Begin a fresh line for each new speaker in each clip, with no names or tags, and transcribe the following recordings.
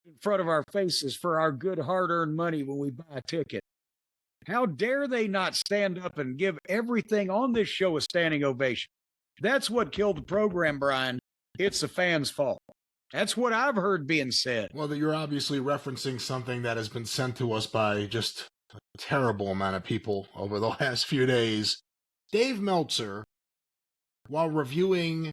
in front of our faces for our good hard-earned money when we buy a ticket. How dare they not stand up and give everything on this show a standing ovation? That's what killed the program, Brian. It's the fans' fault. That's what I've heard being said.
Well, you're obviously referencing something that has been sent to us by just a terrible amount of people over the last few days. Dave Meltzer, while reviewing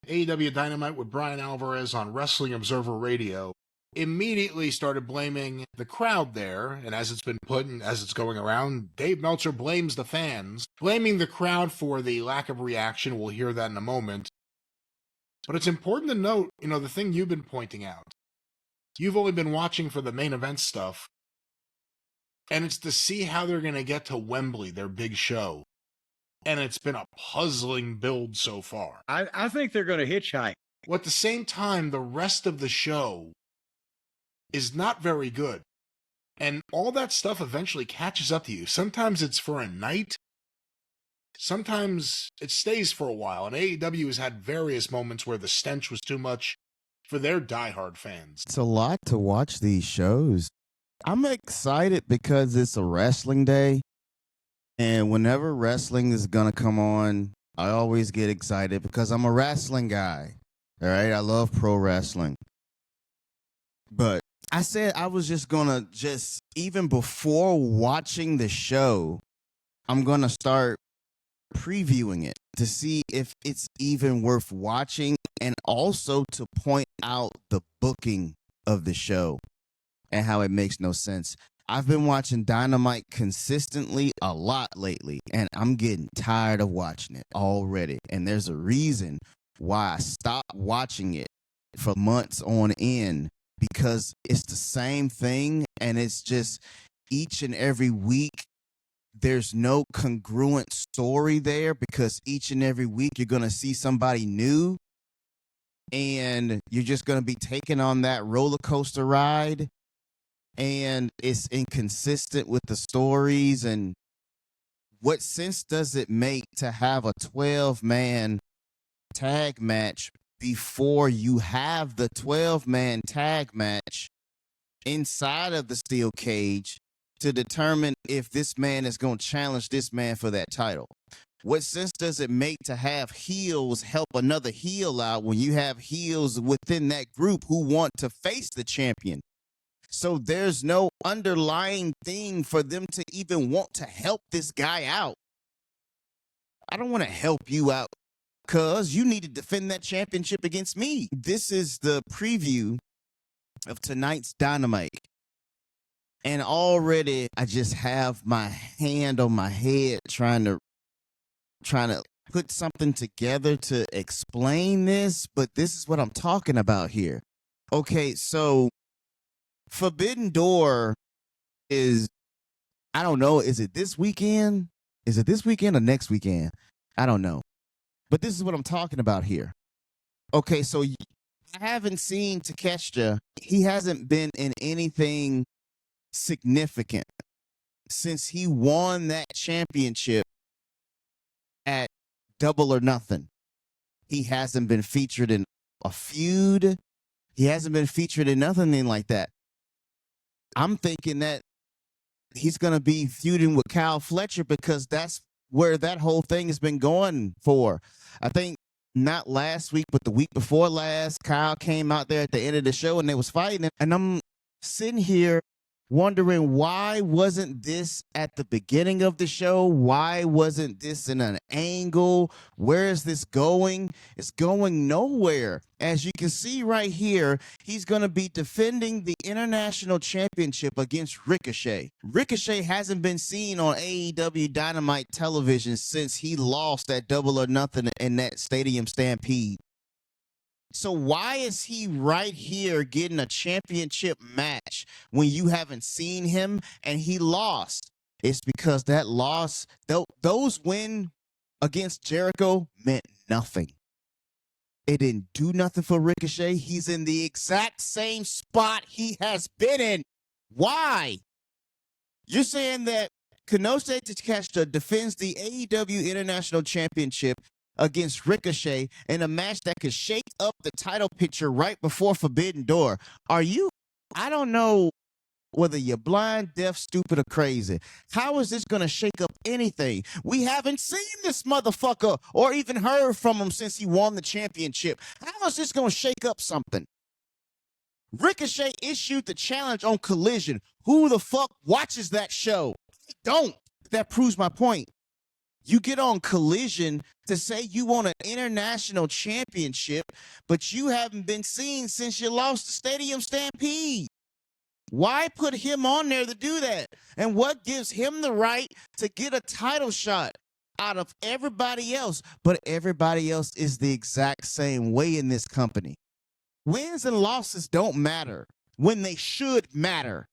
AEW Dynamite with Brian Alvarez on Wrestling Observer Radio, immediately started blaming the crowd there, and as it's been put and as it's going around, Dave Meltzer blames the fans, blaming the crowd for the lack of reaction. We'll hear that in a moment. But it's important to note, the thing you've been pointing out. You've only been watching for the main event stuff, and it's to see how they're going to get to Wembley, their big show. And it's been a puzzling build so far.
I think they're going to hitchhike.
Well, at the same time, the rest of the show is not very good. And all that stuff eventually catches up to you. Sometimes it's for a night. Sometimes it stays for a while. And AEW has had various moments where the stench was too much for their diehard fans.
It's a lot to watch these shows. I'm excited because it's a wrestling day. And whenever wrestling is going to come on, I always get excited because I'm a wrestling guy. All right, I love pro wrestling. But I said I was just going to even before watching the show, I'm going to start previewing it to see if it's even worth watching and also to point out the booking of the show and how it makes no sense. I've been watching Dynamite consistently a lot lately, and I'm getting tired of watching it already. And there's a reason why I stopped watching it for months on end, because it's the same thing, and it's just each and every week there's no congruent story there, because each and every week you're going to see somebody new, and you're just going to be taken on that roller coaster ride. And it's inconsistent with the stories. And what sense does it make to have a 12-man tag match before you have the 12-man tag match inside of the steel cage to determine if this man is going to challenge this man for that title? What sense does it make to have heels help another heel out when you have heels within that group who want to face the champion? So there's no underlying thing for them to even want to help this guy out. I don't want to help you out because you need to defend that championship against me. This is the preview of tonight's Dynamite. And already I just have my hand on my head trying to put something together to explain this. But this is what I'm talking about here. Okay, so Forbidden Door is, I don't know, is it this weekend? Is it this weekend or next weekend? I don't know. But this is what I'm talking about here. Okay, so I haven't seen Takeshita. He hasn't been in anything significant since he won that championship at Double or Nothing. He hasn't been featured in a feud. He hasn't been featured in nothing like that. I'm thinking that he's going to be feuding with Kyle Fletcher because that's where that whole thing has been going for. I think not last week, but the week before last, Kyle came out there at the end of the show and they was fighting. And I'm sitting here wondering, why wasn't this at the beginning of the show? Why wasn't this in an angle? Where is this going? It's going nowhere. As you can see right here, he's going to be defending the International Championship against Ricochet. Ricochet hasn't been seen on AEW Dynamite television since he lost that Double or Nothing in that Stadium Stampede. So why is he right here getting a championship match when you haven't seen him and he lost? It's because that loss, those win against Jericho meant nothing. It didn't do nothing for Ricochet. He's in the exact same spot he has been in. Why? You're saying that Konosuke Takeshita defends the AEW International Championship against Ricochet in a match that could shake up the title picture right before Forbidden Door. Are you I don't know whether you're blind, deaf, stupid, or crazy. How is this going to shake up anything? We haven't seen this motherfucker or even heard from him since he won the championship. How is this going to shake up something? Ricochet issued the challenge on Collision. Who the fuck watches that show? I don't. That proves my point. You get on Collision to say you want an international championship, but you haven't been seen since you lost the Stadium Stampede. Why put him on there to do that? And what gives him the right to get a title shot out of everybody else? But everybody else is the exact same way in this company. Wins and losses don't matter when they should matter.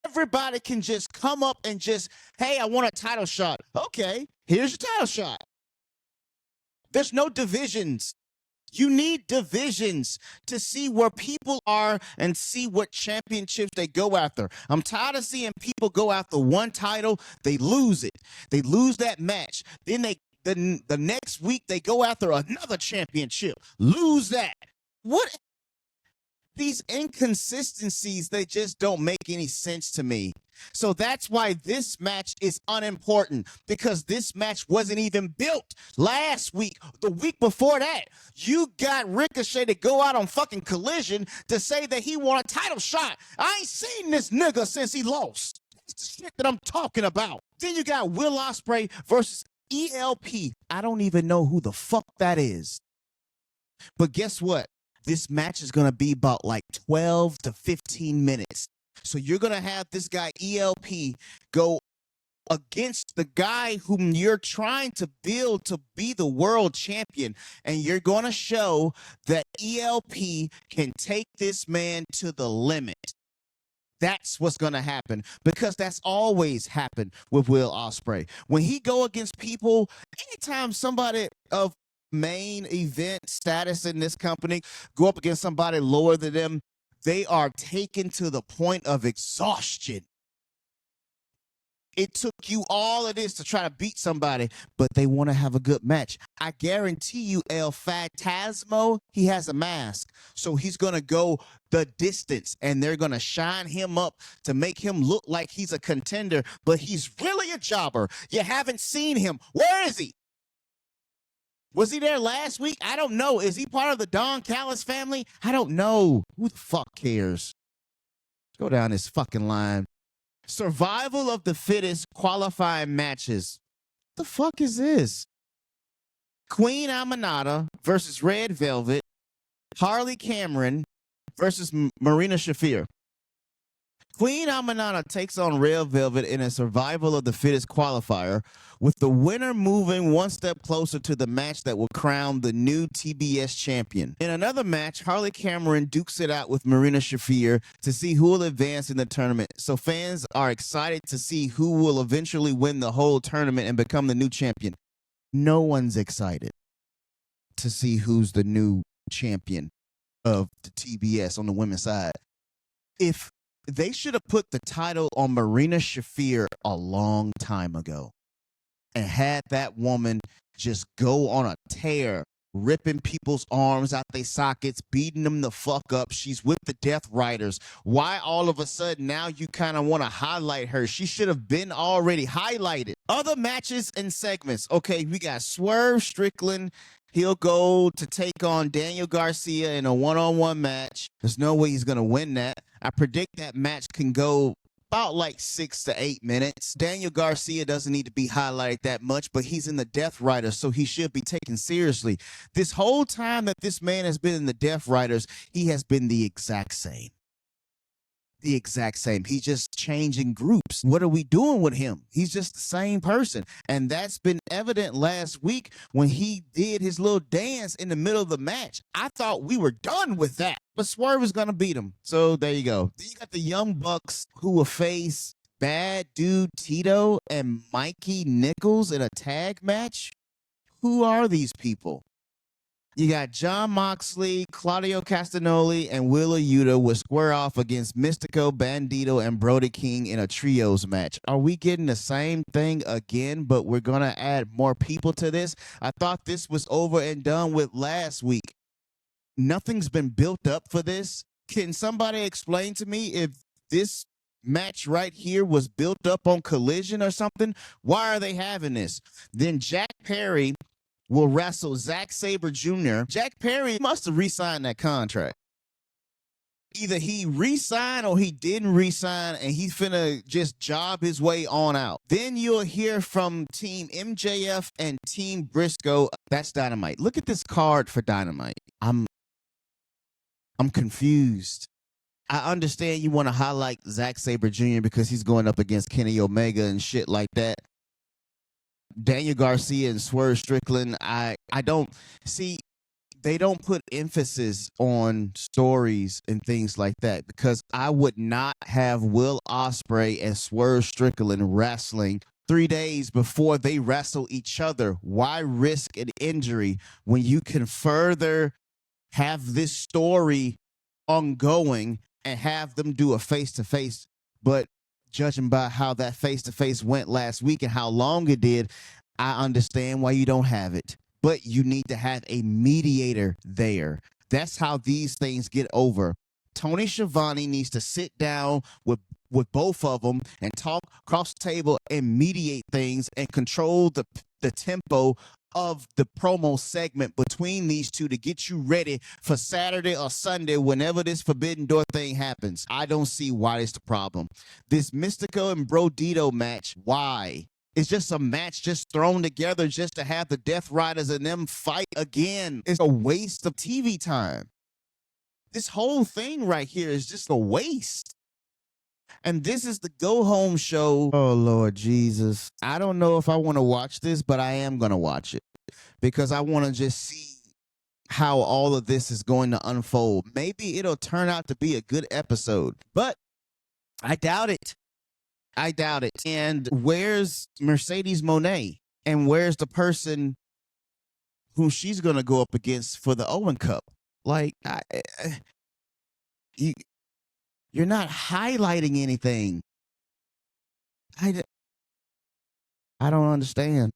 Everybody can just come up and just, hey, I want a title shot. Okay, here's your title shot. There's no divisions. You need divisions to see where people are and see what championships they go after. I'm tired of seeing people go after one title, they lose it. They lose that match. Then the next week they go after another championship, lose that. What? These inconsistencies, they just don't make any sense to me. So that's why this match is unimportant, because this match wasn't even built last week. The week before that, you got Ricochet to go out on fucking Collision to say that he won a title shot. I ain't seen this nigga since he lost. That's the shit that I'm talking about. Then you got Will Ospreay versus ELP. I don't even know who the fuck that is. But guess what? This match is going to be about like 12 to 15 minutes. So you're going to have this guy, ELP, go against the guy whom you're trying to build to be the world champion. And you're going to show that ELP can take this man to the limit. That's what's going to happen, because that's always happened with Will Ospreay. When he go against people, anytime somebody of main event status in this company go up against somebody lower than them, they are taken to the point of exhaustion. It took you all of this to try to beat somebody, but they want to have a good match. I guarantee you, El Phantasmo, he has a mask, so he's going to go the distance, and they're going to shine him up to make him look like he's a contender, but he's really a jobber. You haven't seen him. Where is he? Was he there last week? I don't know. Is he part of the Don Callis family? I don't know. Who the fuck cares? Go down this fucking line. Survival of the fittest qualifying matches. The fuck is this? Queen Aminata versus Red Velvet. Harley Cameron versus Marina Shafir. Queen Aminata takes on Red Velvet in a survival of the fittest qualifier, with the winner moving one step closer to the match that will crown the new TBS champion. In another match, Harley Cameron dukes it out with Marina Shafir to see who will advance in the tournament, so fans are excited to see who will eventually win the whole tournament and become the new champion. No one's excited to see who's the new champion of the TBS on the women's side. If they should have put the title on Marina Shafir a long time ago and had that woman just go on a tear, ripping people's arms out their sockets, beating them the fuck up. She's with the Death Riders. Why all of a sudden now you kind of want to highlight her? She should have been already highlighted. Other matches and segments. Okay, we got Swerve Strickland. He'll go to take on Daniel Garcia in a one-on-one match. There's no way he's going to win that. I predict that match can go about like 6 to 8 minutes. Daniel Garcia doesn't need to be highlighted that much, but he's in the Death Riders, so he should be taken seriously. This whole time that this man has been in the Death Riders, he has been the exact same. The exact same. He's just changing groups. What are we doing with him? He's just the same person. And that's been evident last week when he did his little dance in the middle of the match. I thought we were done with that, but Swerve is going to beat him. So there you go. Then you got the Young Bucks who will face Bad Dude Tito and Mikey Nichols in a tag match. Who are these people? You got John Moxley, Claudio Castagnoli, and Wheeler Yuta will square off against Mystico, Bandito, and Brody King in a trios match. Are we getting the same thing again, but we're going to add more people to this? I thought this was over and done with last week. Nothing's been built up for this. Can somebody explain to me if this match right here was built up on Collision or something? Why are they having this? Then Jack Perry will wrestle Zack Sabre Jr. Jack Perry must have re-signed that contract. Either he re-signed or he didn't re-sign, and he's finna just job his way on out. Then you'll hear from Team MJF and Team Briscoe. That's Dynamite. Look at this card for Dynamite. I'm confused. I understand you want to highlight Zack Sabre Jr. because he's going up against Kenny Omega and shit like that. Daniel Garcia and Swerve Strickland, I don't see. They don't put emphasis on stories and things like that, because I would not have Will Ospreay and Swerve Strickland wrestling 3 days before they wrestle each other. Why risk an injury when you can further have this story ongoing and have them do a face-to-face? But judging by how that face-to-face went last week and how long it did, I understand why you don't have it. But you need to have a mediator there. That's how these things get over. Tony Schiavone needs to sit down with both of them and talk across the table and mediate things and control the tempo of the promo segment between these two to get you ready for Saturday or Sunday whenever this Forbidden Door thing happens. I don't see why it's the problem. This Mystico and Brodito match, why? It's just a match just thrown together just to have the Death Riders and them fight again. It's a waste of TV time. This whole thing right here is just a waste. And this is the go-home show. Oh, Lord Jesus. I don't know if I want to watch this, but I am going to watch it because I want to just see how all of this is going to unfold. Maybe it'll turn out to be a good episode, but I doubt it. I doubt it. And where's Mercedes Moné? And where's the person who she's going to go up against for the Owen Cup? Like, you're not highlighting anything. I don't understand.